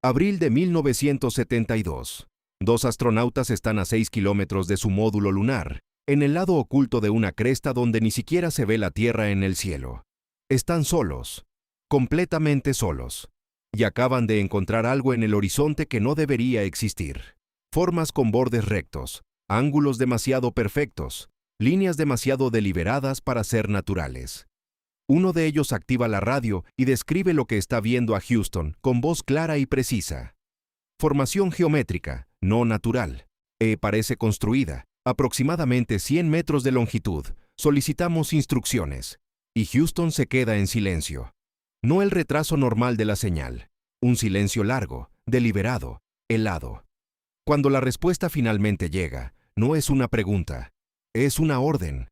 Abril de 1972. Dos astronautas están a 6 kilómetros de su módulo lunar, en el lado oculto de una cresta donde ni siquiera se ve la Tierra en el cielo. Están solos, completamente solos, y acaban de encontrar algo en el horizonte que no debería existir. Formas con bordes rectos, ángulos demasiado perfectos, líneas demasiado deliberadas para ser naturales. Uno de ellos activa la radio y describe lo que está viendo a Houston con voz clara y precisa. Formación geométrica, no natural. Parece construida, aproximadamente 100 metros de longitud. Solicitamos instrucciones. Y Houston se queda en silencio. No el retraso normal de la señal. Un silencio largo, deliberado, helado. Cuando la respuesta finalmente llega, no es una pregunta, es una orden.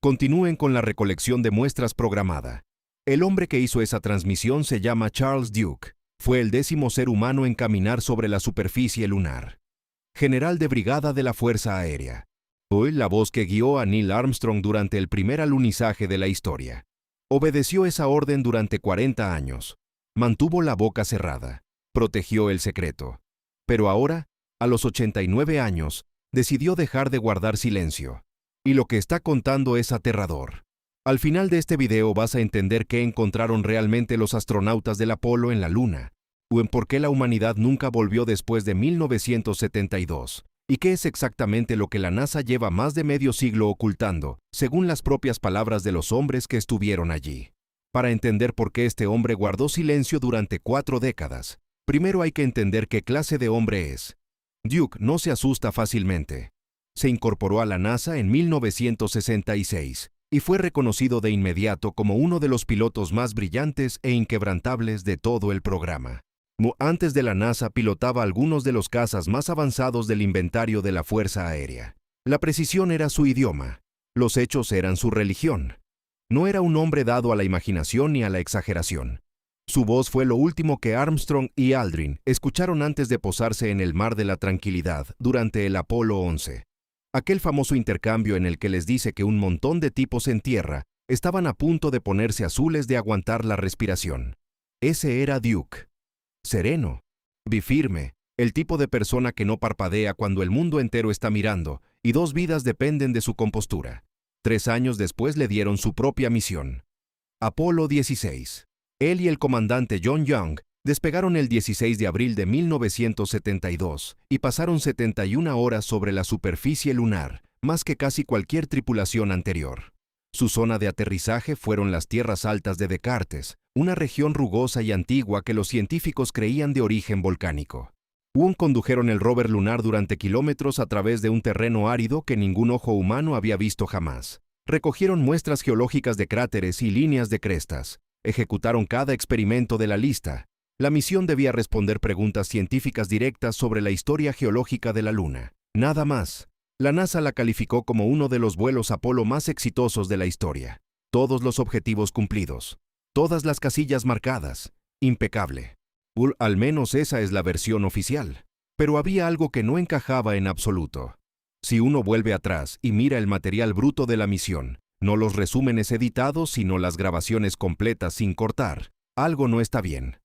Continúen con la recolección de muestras programada. El hombre que hizo esa transmisión se llama Charles Duke. Fue el 10º ser humano en caminar sobre la superficie lunar. General de brigada de la Fuerza Aérea. Fue la voz que guió a Neil Armstrong durante el primer alunizaje de la historia. Obedeció esa orden durante 40 años. Mantuvo la boca cerrada. Protegió el secreto. Pero ahora, a los 89 años, decidió dejar de guardar silencio. Y lo que está contando es aterrador. Al final de este video vas a entender qué encontraron realmente los astronautas del Apolo en la Luna, o en por qué la humanidad nunca volvió después de 1972, y qué es exactamente lo que la NASA lleva más de medio siglo ocultando, según las propias palabras de los hombres que estuvieron allí. Para entender por qué este hombre guardó silencio durante 4 décadas, primero hay que entender qué clase de hombre es. Duke no se asusta fácilmente. Se incorporó a la NASA en 1966 y fue reconocido de inmediato como uno de los pilotos más brillantes e inquebrantables de todo el programa. Antes de la NASA pilotaba algunos de los cazas más avanzados del inventario de la Fuerza Aérea. La precisión era su idioma. Los hechos eran su religión. No era un hombre dado a la imaginación ni a la exageración. Su voz fue lo último que Armstrong y Aldrin escucharon antes de posarse en el Mar de la Tranquilidad durante el Apolo 11. Aquel famoso intercambio en el que les dice que un montón de tipos en tierra estaban a punto de ponerse azules de aguantar la respiración. Ese era Duke. Sereno, bifirme, el tipo de persona que no parpadea cuando el mundo entero está mirando y 2 vidas dependen de su compostura. 3 años después le dieron su propia misión. Apolo 16. Él y el comandante John Young despegaron el 16 de abril de 1972 y pasaron 71 horas sobre la superficie lunar, más que casi cualquier tripulación anterior. Su zona de aterrizaje fueron las tierras altas de Descartes, una región rugosa y antigua que los científicos creían de origen volcánico. Condujeron el rover lunar durante kilómetros a través de un terreno árido que ningún ojo humano había visto jamás. Recogieron muestras geológicas de cráteres y líneas de crestas. Ejecutaron cada experimento de la lista. La misión debía responder preguntas científicas directas sobre la historia geológica de la Luna. Nada más. La NASA la calificó como uno de los vuelos Apolo más exitosos de la historia. Todos los objetivos cumplidos. Todas las casillas marcadas. Impecable. Al menos esa es la versión oficial. Pero había algo que no encajaba en absoluto. Si uno vuelve atrás y mira el material bruto de la misión, no los resúmenes editados, sino las grabaciones completas sin cortar, algo no está bien.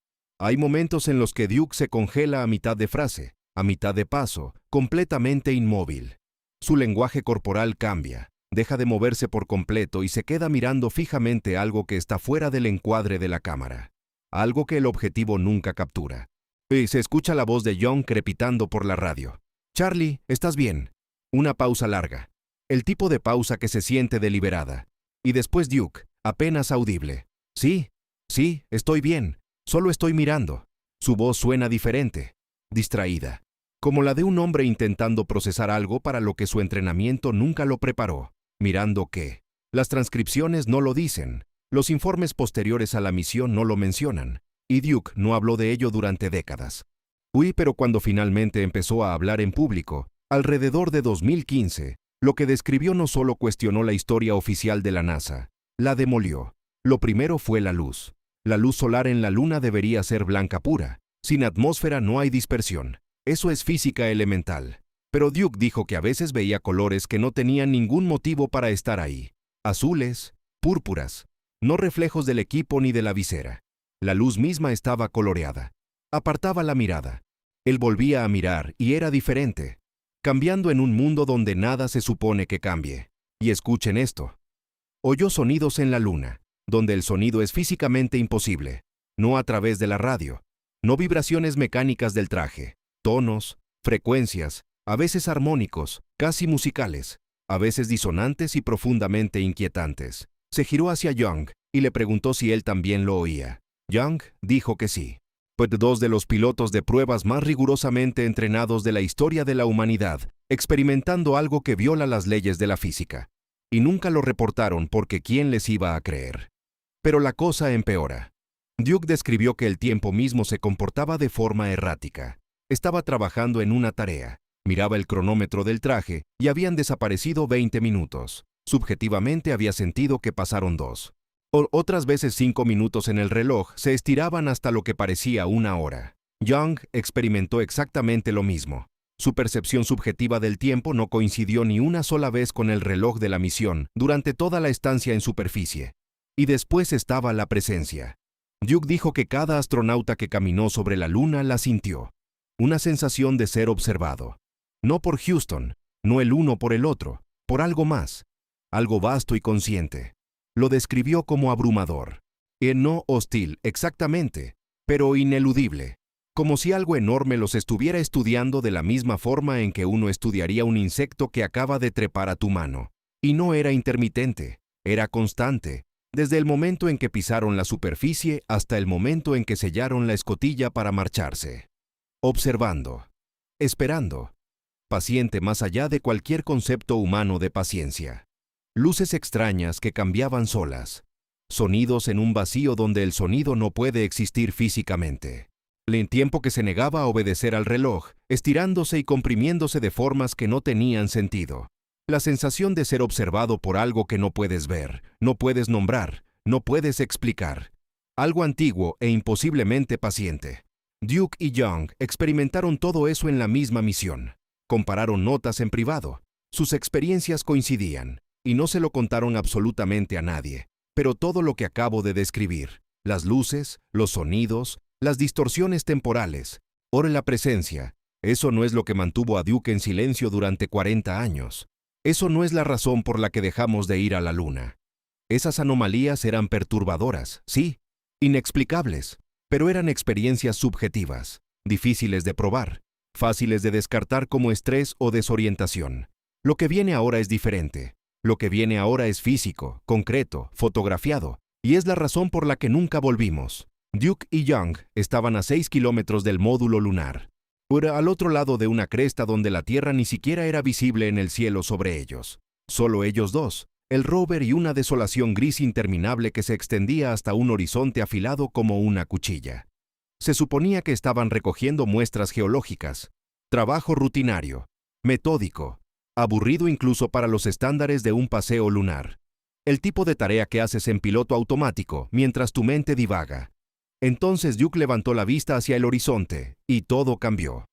Hay momentos en los que Duke se congela a mitad de frase, a mitad de paso, completamente inmóvil. Su lenguaje corporal cambia, deja de moverse por completo y se queda mirando fijamente algo que está fuera del encuadre de la cámara. Algo que el objetivo nunca captura. Y se escucha la voz de John crepitando por la radio. «Charlie, ¿estás bien?» Una pausa larga. El tipo de pausa que se siente deliberada. Y después Duke, apenas audible. «Sí, estoy bien. Solo estoy mirando». Su voz suena diferente, distraída, como la de un hombre intentando procesar algo para lo que su entrenamiento nunca lo preparó. ¿Mirando qué? Las transcripciones no lo dicen. Los informes posteriores a la misión no lo mencionan. Y Duke no habló de ello durante décadas. Pero cuando finalmente empezó a hablar en público, alrededor de 2015, lo que describió no solo cuestionó la historia oficial de la NASA, la demolió. Lo primero fue la luz. La luz solar en la Luna debería ser blanca pura. Sin atmósfera no hay dispersión. Eso es física elemental. Pero Duke dijo que a veces veía colores que no tenían ningún motivo para estar ahí. Azules, púrpuras, no reflejos del equipo ni de la visera. La luz misma estaba coloreada. Apartaba la mirada. Él volvía a mirar y era diferente, cambiando en un mundo donde nada se supone que cambie. Y escuchen esto. Oyó sonidos en la luna, donde el sonido es físicamente imposible, no a través de la radio, no vibraciones mecánicas del traje, tonos, frecuencias, a veces armónicos, casi musicales, a veces disonantes y profundamente inquietantes. Se giró hacia Young y le preguntó si él también lo oía. Young dijo que sí. Pues dos de los pilotos de pruebas más rigurosamente entrenados de la historia de la humanidad, experimentando algo que viola las leyes de la física. Y nunca lo reportaron porque ¿quién les iba a creer? Pero la cosa empeora. Duke describió que el tiempo mismo se comportaba de forma errática. Estaba trabajando en una tarea, miraba el cronómetro del traje y habían desaparecido 20 minutos. Subjetivamente había sentido que pasaron 2. Otras veces 5 minutos en el reloj se estiraban hasta lo que parecía una hora. Young experimentó exactamente lo mismo. Su percepción subjetiva del tiempo no coincidió ni una sola vez con el reloj de la misión durante toda la estancia en superficie. Y después estaba la presencia. Duke dijo que cada astronauta que caminó sobre la Luna la sintió. Una sensación de ser observado. No por Houston, no el uno por el otro, por algo más. Algo vasto y consciente. Lo describió como abrumador. Y no hostil, exactamente, pero ineludible. Como si algo enorme los estuviera estudiando de la misma forma en que uno estudiaría un insecto que acaba de trepar a tu mano. Y no era intermitente, era constante, desde el momento en que pisaron la superficie hasta el momento en que sellaron la escotilla para marcharse. Observando, esperando, paciente más allá de cualquier concepto humano de paciencia. Luces extrañas que cambiaban solas, sonidos en un vacío donde el sonido no puede existir físicamente. El tiempo que se negaba a obedecer al reloj, estirándose y comprimiéndose de formas que no tenían sentido. La sensación de ser observado por algo que no puedes ver, no puedes nombrar, no puedes explicar. Algo antiguo e imposiblemente paciente. Duke y Young experimentaron todo eso en la misma misión. Compararon notas en privado. Sus experiencias coincidían. Y no se lo contaron absolutamente a nadie. Pero todo lo que acabo de describir, las luces, los sonidos, las distorsiones temporales, ahora la presencia, eso no es lo que mantuvo a Duke en silencio durante 40 años. Eso no es la razón por la que dejamos de ir a la Luna. Esas anomalías eran perturbadoras, sí, inexplicables, pero eran experiencias subjetivas, difíciles de probar, fáciles de descartar como estrés o desorientación. Lo que viene ahora es diferente. Lo que viene ahora es físico, concreto, fotografiado, y es la razón por la que nunca volvimos. Duke y Young estaban a 6 kilómetros del módulo lunar, al otro lado de una cresta donde la Tierra ni siquiera era visible en el cielo sobre ellos. Solo ellos dos, el rover y una desolación gris interminable que se extendía hasta un horizonte afilado como una cuchilla. Se suponía que estaban recogiendo muestras geológicas. Trabajo rutinario, metódico, aburrido incluso para los estándares de un paseo lunar. El tipo de tarea que haces en piloto automático mientras tu mente divaga. Entonces Duke levantó la vista hacia el horizonte y todo cambió.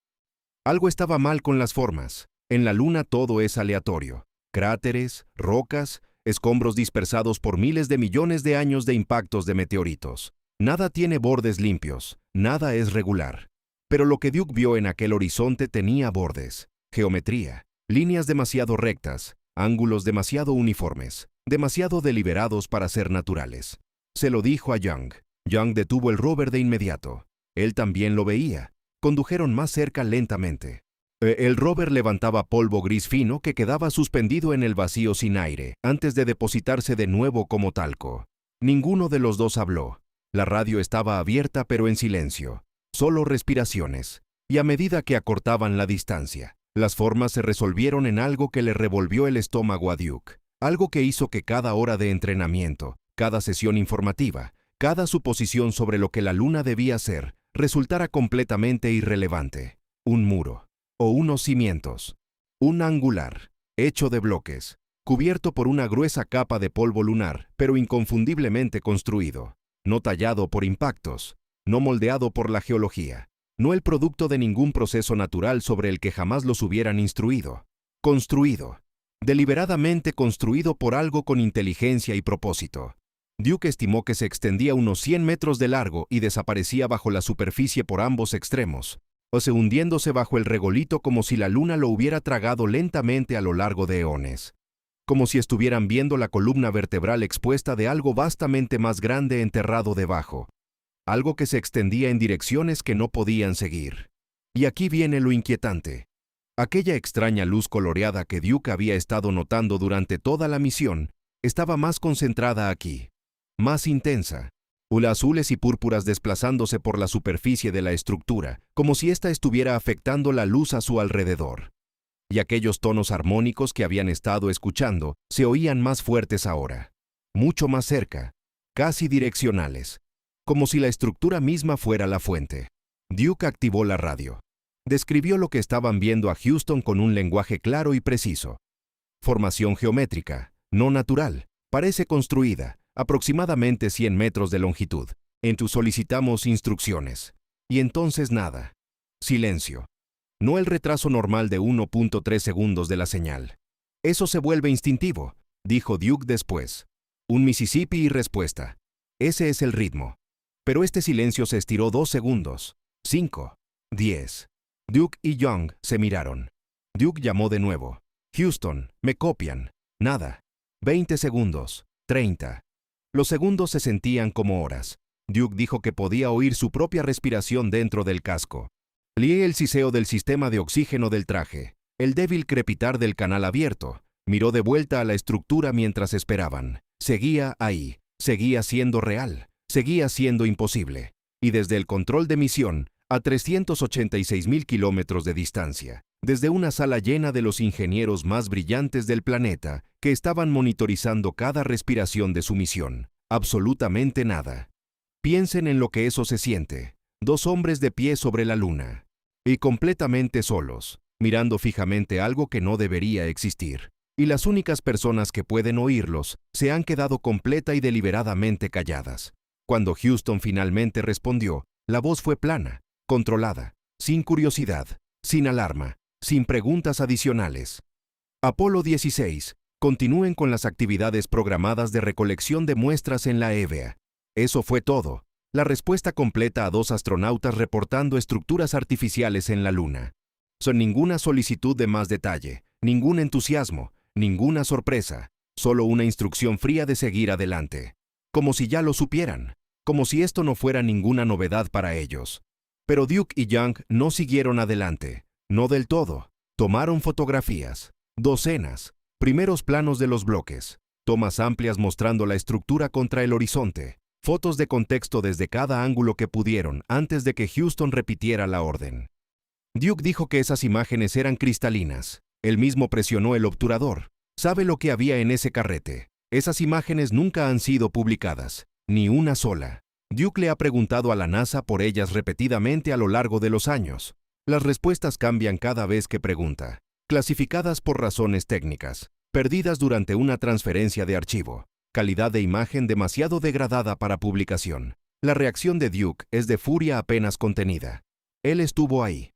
Algo estaba mal con las formas. En la Luna todo es aleatorio. Cráteres, rocas, escombros dispersados por miles de millones de años de impactos de meteoritos. Nada tiene bordes limpios, nada es regular. Pero lo que Duke vio en aquel horizonte tenía bordes, geometría. Líneas demasiado rectas, ángulos demasiado uniformes, demasiado deliberados para ser naturales. Se lo dijo a Young. Young detuvo el rover de inmediato. Él también lo veía. Condujeron más cerca lentamente. El rover levantaba polvo gris fino que quedaba suspendido en el vacío sin aire, antes de depositarse de nuevo como talco. Ninguno de los dos habló. La radio estaba abierta pero en silencio. Solo respiraciones. Y a medida que acortaban la distancia, las formas se resolvieron en algo que le revolvió el estómago a Duke, algo que hizo que cada hora de entrenamiento, cada sesión informativa, cada suposición sobre lo que la Luna debía ser, resultara completamente irrelevante. Un muro, o unos cimientos, un angular, hecho de bloques, cubierto por una gruesa capa de polvo lunar, pero inconfundiblemente construido, no tallado por impactos, no moldeado por la geología. No el producto de ningún proceso natural sobre el que jamás los hubieran instruido. Construido. Deliberadamente construido por algo con inteligencia y propósito. Duke estimó que se extendía unos 100 metros de largo y desaparecía bajo la superficie por ambos extremos, o se hundiéndose bajo el regolito como si la luna lo hubiera tragado lentamente a lo largo de eones. Como si estuvieran viendo la columna vertebral expuesta de algo vastamente más grande enterrado debajo, algo que se extendía en direcciones que no podían seguir. Y aquí viene lo inquietante. Aquella extraña luz coloreada que Duke había estado notando durante toda la misión estaba más concentrada aquí, más intensa, azules y púrpuras desplazándose por la superficie de la estructura, como si ésta estuviera afectando la luz a su alrededor. Y aquellos tonos armónicos que habían estado escuchando se oían más fuertes ahora, mucho más cerca, casi direccionales, como si la estructura misma fuera la fuente. Duke activó la radio. Describió lo que estaban viendo a Houston con un lenguaje claro y preciso. Formación geométrica, no natural, parece construida, aproximadamente 100 metros de longitud. Solicitamos instrucciones. Y entonces nada. Silencio. No el retraso normal de 1.3 segundos de la señal. Eso se vuelve instintivo, dijo Duke después. Un Mississippi y respuesta. Ese es el ritmo. Pero este silencio se estiró 2 segundos. 5. 10. Duke y Young se miraron. Duke llamó de nuevo. Houston, me copian. Nada. 20 segundos. 30. Los segundos se sentían como horas. Duke dijo que podía oír su propia respiración dentro del casco. Lié el siseo del sistema de oxígeno del traje, el débil crepitar del canal abierto. Miró de vuelta a la estructura mientras esperaban. Seguía ahí. Seguía siendo real. Seguía siendo imposible. Y desde el control de misión, a 386.000 kilómetros de distancia, desde una sala llena de los ingenieros más brillantes del planeta que estaban monitorizando cada respiración de su misión. Absolutamente nada. Piensen en lo que eso se siente. 2 hombres de pie sobre la luna. Y completamente solos, mirando fijamente algo que no debería existir. Y las únicas personas que pueden oírlos se han quedado completa y deliberadamente calladas. Cuando Houston finalmente respondió, la voz fue plana, controlada, sin curiosidad, sin alarma, sin preguntas adicionales. Apolo 16. Continúen con las actividades programadas de recolección de muestras en la EVA. Eso fue todo. La respuesta completa a 2 astronautas reportando estructuras artificiales en la Luna. Sin ninguna solicitud de más detalle, ningún entusiasmo, ninguna sorpresa, solo una instrucción fría de seguir adelante. Como si ya lo supieran, como si esto no fuera ninguna novedad para ellos. Pero Duke y Young no siguieron adelante, no del todo. Tomaron fotografías, docenas, primeros planos de los bloques, tomas amplias mostrando la estructura contra el horizonte, fotos de contexto desde cada ángulo que pudieron antes de que Houston repitiera la orden. Duke dijo que esas imágenes eran cristalinas. Él mismo presionó el obturador. ¿Sabe lo que había en ese carrete? Esas imágenes nunca han sido publicadas, ni una sola. Duke le ha preguntado a la NASA por ellas repetidamente a lo largo de los años. Las respuestas cambian cada vez que pregunta, clasificadas por razones técnicas, perdidas durante una transferencia de archivo, calidad de imagen demasiado degradada para publicación. La reacción de Duke es de furia apenas contenida. Él estuvo ahí.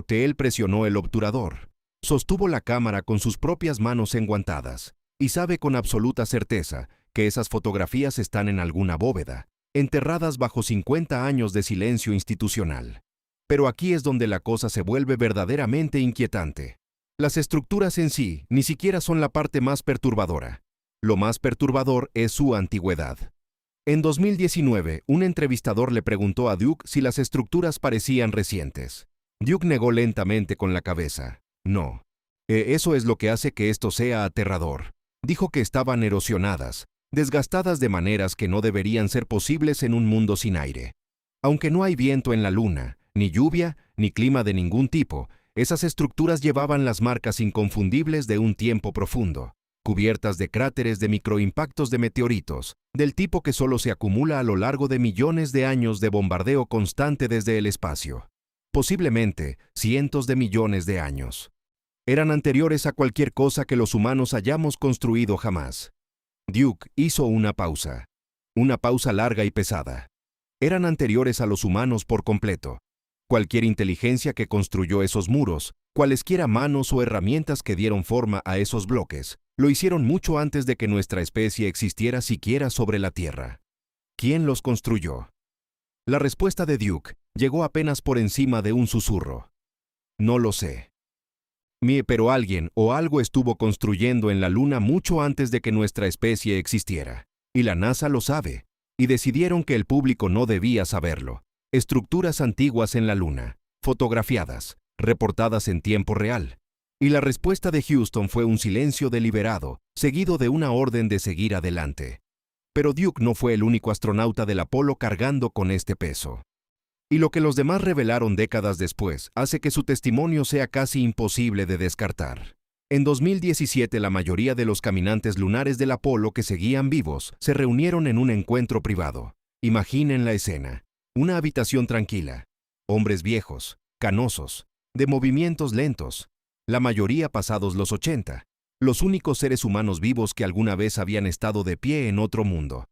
Él presionó el obturador. Sostuvo la cámara con sus propias manos enguantadas y sabe con absoluta certeza que esas fotografías están en alguna bóveda, enterradas bajo 50 años de silencio institucional. Pero aquí es donde la cosa se vuelve verdaderamente inquietante. Las estructuras en sí ni siquiera son la parte más perturbadora. Lo más perturbador es su antigüedad. En 2019, un entrevistador le preguntó a Duke si las estructuras parecían recientes. Duke negó lentamente con la cabeza. No. Eso es lo que hace que esto sea aterrador. Dijo que estaban erosionadas, desgastadas de maneras que no deberían ser posibles en un mundo sin aire. Aunque no hay viento en la Luna, ni lluvia, ni clima de ningún tipo, esas estructuras llevaban las marcas inconfundibles de un tiempo profundo, cubiertas de cráteres de microimpactos de meteoritos, del tipo que solo se acumula a lo largo de millones de años de bombardeo constante desde el espacio. Posiblemente cientos de millones de años. Eran anteriores a cualquier cosa que los humanos hayamos construido jamás. Duke hizo una pausa larga y pesada. Eran anteriores a los humanos por completo. Cualquier inteligencia que construyó esos muros, cualesquiera manos o herramientas que dieron forma a esos bloques, Lo hicieron mucho antes de que nuestra especie existiera siquiera sobre la Tierra. ¿Quién los construyó? La respuesta de Duke llegó apenas por encima de un susurro. No lo sé. Pero alguien o algo estuvo construyendo en la Luna mucho antes de que nuestra especie existiera. Y la NASA lo sabe. Y decidieron que el público no debía saberlo. Estructuras antiguas en la Luna, fotografiadas, reportadas en tiempo real. Y la respuesta de Houston fue un silencio deliberado, seguido de una orden de seguir adelante. Pero Duke no fue el único astronauta del Apolo cargando con este peso. Y lo que los demás revelaron décadas después hace que su testimonio sea casi imposible de descartar. En 2017, la mayoría de los caminantes lunares del Apolo que seguían vivos se reunieron en un encuentro privado. Imaginen la escena. Una habitación tranquila. Hombres viejos, canosos, de movimientos lentos. La mayoría pasados los 80. Los únicos seres humanos vivos que alguna vez habían estado de pie en otro mundo.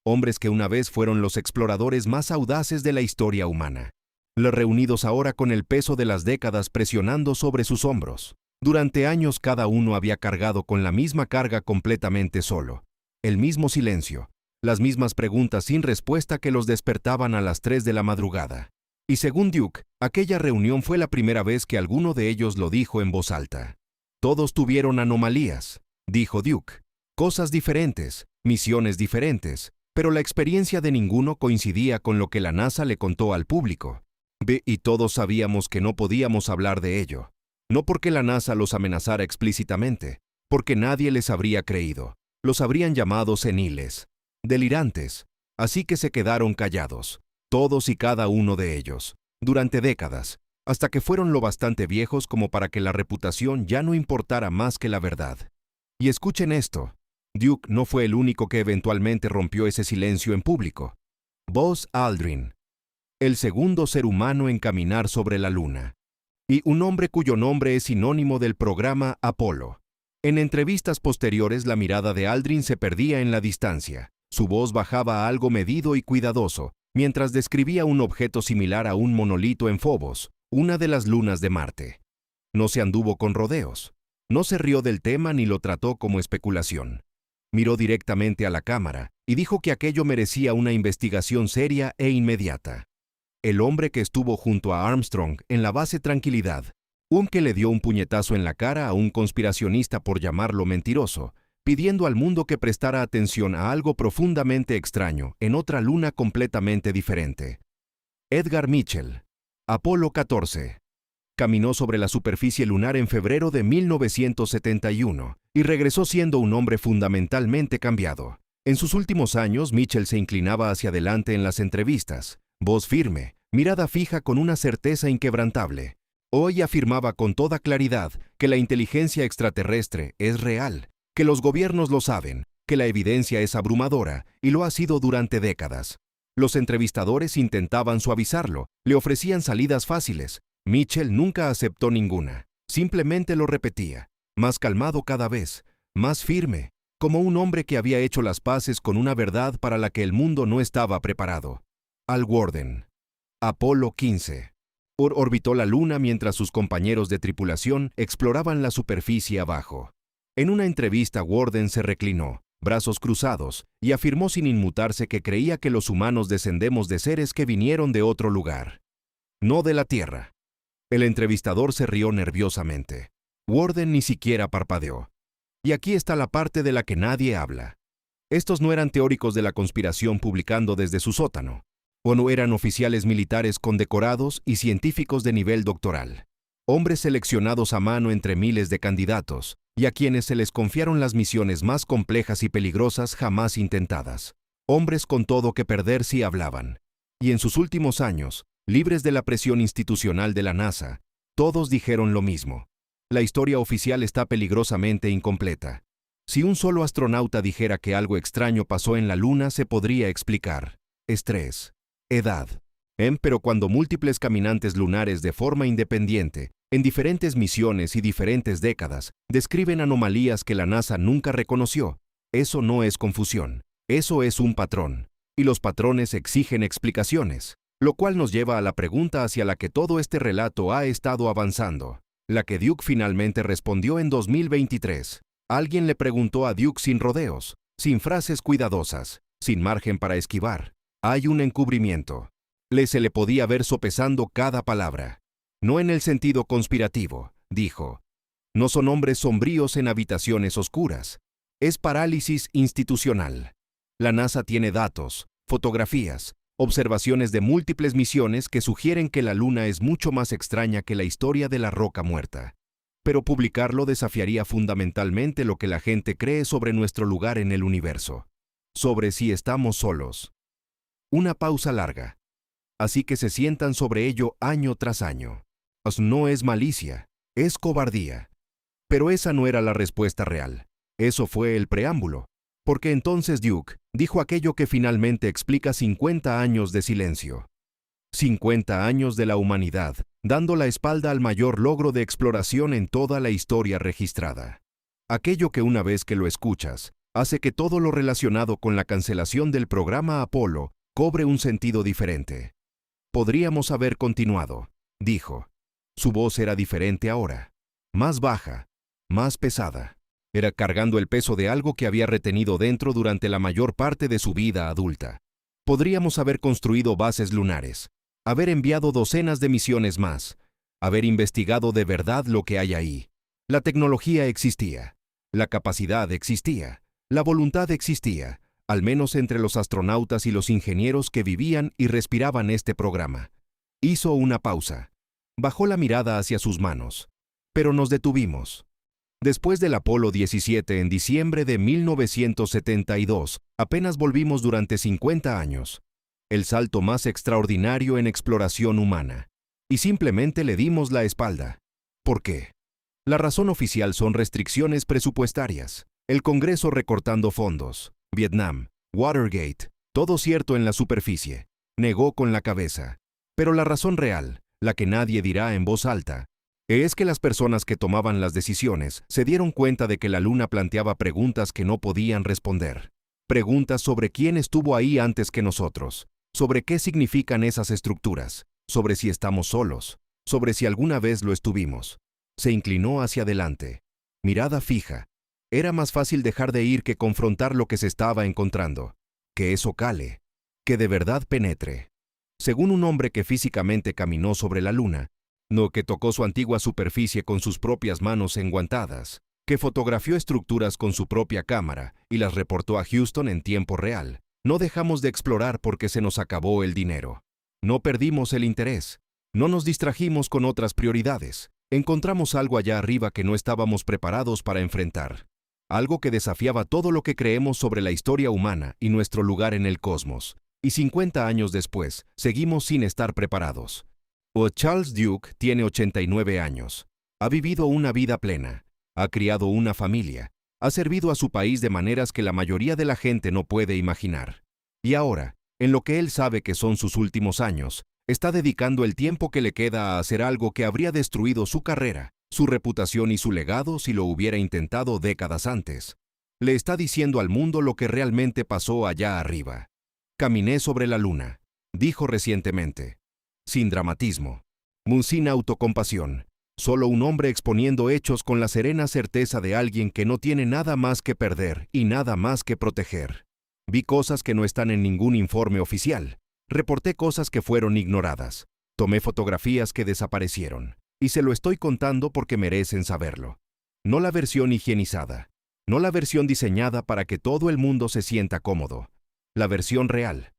Hombres que una vez fueron los exploradores más audaces de la historia humana. Los reunidos ahora con el peso de las décadas presionando sobre sus hombros. Durante años cada uno había cargado con la misma carga completamente solo. El mismo silencio. Las mismas preguntas sin respuesta que los despertaban a las 3 de la madrugada. Y según Duke, aquella reunión fue la primera vez que alguno de ellos lo dijo en voz alta. Todos tuvieron anomalías, dijo Duke. Cosas diferentes, misiones diferentes, pero la experiencia de ninguno coincidía con lo que la NASA le contó al público. Y todos sabíamos que no podíamos hablar de ello. No porque la NASA los amenazara explícitamente, porque nadie les habría creído. Los habrían llamado seniles, delirantes, así que se quedaron callados, todos y cada uno de ellos, durante décadas, hasta que fueron lo bastante viejos como para que la reputación ya no importara más que la verdad. Y escuchen esto, Duke no fue el único que eventualmente rompió ese silencio en público. Buzz Aldrin, el segundo ser humano en caminar sobre la Luna, y un hombre cuyo nombre es sinónimo del programa Apolo. En entrevistas posteriores, la mirada de Aldrin se perdía en la distancia. Su voz bajaba a algo medido y cuidadoso, mientras describía un objeto similar a un monolito en Phobos, una de las lunas de Marte. No se anduvo con rodeos. No se rió del tema ni lo trató como especulación. Miró directamente a la cámara y dijo que aquello merecía una investigación seria e inmediata. El hombre que estuvo junto a Armstrong en la base Tranquilidad, un que le dio un puñetazo en la cara a un conspiracionista por llamarlo mentiroso, pidiendo al mundo que prestara atención a algo profundamente extraño en otra luna completamente diferente. Edgar Mitchell, Apolo 14. Caminó sobre la superficie lunar en febrero de 1971 y regresó siendo un hombre fundamentalmente cambiado. En sus últimos años, Mitchell se inclinaba hacia adelante en las entrevistas, voz firme, mirada fija con una certeza inquebrantable. Hoy afirmaba con toda claridad que la inteligencia extraterrestre es real, que los gobiernos lo saben, que la evidencia es abrumadora y lo ha sido durante décadas. Los entrevistadores intentaban suavizarlo, le ofrecían salidas fáciles. Mitchell nunca aceptó ninguna, simplemente lo repetía, más calmado cada vez, más firme, como un hombre que había hecho las paces con una verdad para la que el mundo no estaba preparado. Al Worden. Apolo 15. Orbitó la Luna mientras sus compañeros de tripulación exploraban la superficie abajo. En una entrevista, Worden se reclinó, brazos cruzados, y afirmó sin inmutarse que creía que los humanos descendemos de seres que vinieron de otro lugar, no de la Tierra. El entrevistador se rió nerviosamente. Worden ni siquiera parpadeó. Y aquí está la parte de la que nadie habla. Estos no eran teóricos de la conspiración publicando desde su sótano, o no eran oficiales militares condecorados y científicos de nivel doctoral. Hombres seleccionados a mano entre miles de candidatos, y a quienes se les confiaron las misiones más complejas y peligrosas jamás intentadas. Hombres con todo que perder si hablaban. Y en sus últimos años, libres de la presión institucional de la NASA, todos dijeron lo mismo. La historia oficial está peligrosamente incompleta. Si un solo astronauta dijera que algo extraño pasó en la Luna, se podría explicar. Estrés. Edad. Pero cuando múltiples caminantes lunares de forma independiente, en diferentes misiones y diferentes décadas, describen anomalías que la NASA nunca reconoció, eso no es confusión, eso es un patrón. Y los patrones exigen explicaciones, lo cual nos lleva a la pregunta hacia la que todo este relato ha estado avanzando, la que Duke finalmente respondió en 2023. Alguien le preguntó a Duke sin rodeos, sin frases cuidadosas, sin margen para esquivar. Hay un encubrimiento. Se le podía ver sopesando cada palabra. No en el sentido conspirativo, dijo. No son hombres sombríos en habitaciones oscuras. Es parálisis institucional. La NASA tiene datos, fotografías, observaciones de múltiples misiones que sugieren que la Luna es mucho más extraña que la historia de la roca muerta. Pero publicarlo desafiaría fundamentalmente lo que la gente cree sobre nuestro lugar en el universo, sobre si estamos solos. Una pausa larga. Así que se sientan sobre ello año tras año. No es malicia, es cobardía. Pero esa no era la respuesta real. Eso fue el preámbulo. Porque entonces Duke dijo aquello que finalmente explica 50 años de silencio. 50 años de la humanidad, dando la espalda al mayor logro de exploración en toda la historia registrada. Aquello que una vez que lo escuchas, hace que todo lo relacionado con la cancelación del programa Apolo cobre un sentido diferente. Podríamos haber continuado, dijo. Su voz era diferente ahora, más baja, más pesada. Era cargando el peso de algo que había retenido dentro durante la mayor parte de su vida adulta. Podríamos haber construido bases lunares, haber enviado docenas de misiones más, haber investigado de verdad lo que hay ahí. La tecnología existía, la capacidad existía, la voluntad existía, al menos entre los astronautas y los ingenieros que vivían y respiraban este programa. Hizo una pausa. Bajó la mirada hacia sus manos. Pero nos detuvimos. Después del Apolo 17 en diciembre de 1972, apenas volvimos durante 50 años. El salto más extraordinario en exploración humana. Y simplemente le dimos la espalda. ¿Por qué? La razón oficial son restricciones presupuestarias. El Congreso recortando fondos. Vietnam, Watergate, todo cierto en la superficie. Negó con la cabeza. Pero la razón real, la que nadie dirá en voz alta, es que las personas que tomaban las decisiones se dieron cuenta de que la Luna planteaba preguntas que no podían responder. Preguntas sobre quién estuvo ahí antes que nosotros, sobre qué significan esas estructuras, sobre si estamos solos, sobre si alguna vez lo estuvimos. Se inclinó hacia adelante. Mirada fija. Era más fácil dejar de ir que confrontar lo que se estaba encontrando. Que eso cale. Que de verdad penetre. Según un hombre que físicamente caminó sobre la Luna, no que tocó su antigua superficie con sus propias manos enguantadas, que fotografió estructuras con su propia cámara y las reportó a Houston en tiempo real, no dejamos de explorar porque se nos acabó el dinero. No perdimos el interés. No nos distrajimos con otras prioridades. Encontramos algo allá arriba que no estábamos preparados para enfrentar. Algo que desafiaba todo lo que creemos sobre la historia humana y nuestro lugar en el cosmos. Y 50 años después, seguimos sin estar preparados. Charles Duke tiene 89 años. Ha vivido una vida plena. Ha criado una familia. Ha servido a su país de maneras que la mayoría de la gente no puede imaginar. Y ahora, en lo que él sabe que son sus últimos años, está dedicando el tiempo que le queda a hacer algo que habría destruido su carrera, su reputación y su legado si lo hubiera intentado décadas antes. Le está diciendo al mundo lo que realmente pasó allá arriba. Caminé sobre la Luna, dijo recientemente. Sin dramatismo, sin autocompasión, solo un hombre exponiendo hechos con la serena certeza de alguien que no tiene nada más que perder y nada más que proteger. Vi cosas que no están en ningún informe oficial, reporté cosas que fueron ignoradas, tomé fotografías que desaparecieron, y se lo estoy contando porque merecen saberlo. No la versión higienizada, no la versión diseñada para que todo el mundo se sienta cómodo, la versión real.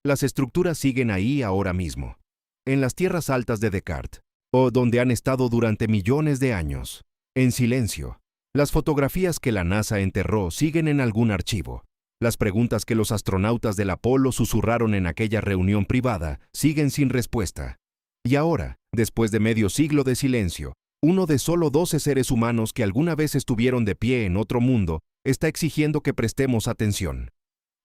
Las estructuras siguen ahí ahora mismo. En las tierras altas de Descartes, o donde han estado durante millones de años, en silencio. Las fotografías que la NASA enterró siguen en algún archivo. Las preguntas que los astronautas del Apolo susurraron en aquella reunión privada siguen sin respuesta. Y ahora, después de medio siglo de silencio, uno de solo 12 seres humanos que alguna vez estuvieron de pie en otro mundo está exigiendo que prestemos atención.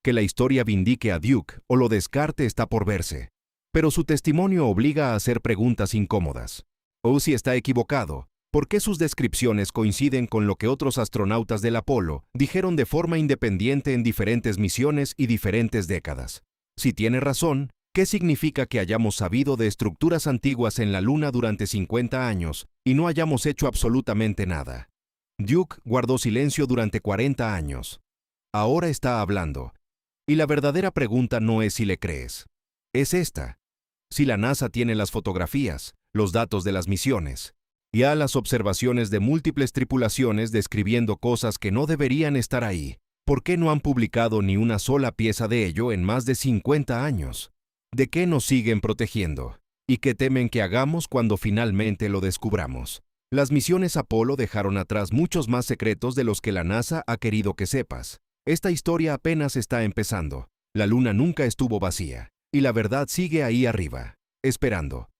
Que la historia vindique a Duke o lo descarte está por verse. Pero su testimonio obliga a hacer preguntas incómodas. O si está equivocado, ¿por qué sus descripciones coinciden con lo que otros astronautas del Apolo dijeron de forma independiente en diferentes misiones y diferentes décadas? Si tiene razón, ¿qué significa que hayamos sabido de estructuras antiguas en la Luna durante 50 años y no hayamos hecho absolutamente nada? Duke guardó silencio durante 40 años. Ahora está hablando. Y la verdadera pregunta no es si le crees. Es esta. Si la NASA tiene las fotografías, los datos de las misiones, y a las observaciones de múltiples tripulaciones describiendo cosas que no deberían estar ahí, ¿por qué no han publicado ni una sola pieza de ello en más de 50 años? ¿De qué nos siguen protegiendo? ¿Y qué temen que hagamos cuando finalmente lo descubramos? Las misiones Apolo dejaron atrás muchos más secretos de los que la NASA ha querido que sepas. Esta historia apenas está empezando. La Luna nunca estuvo vacía, y la verdad sigue ahí arriba, esperando.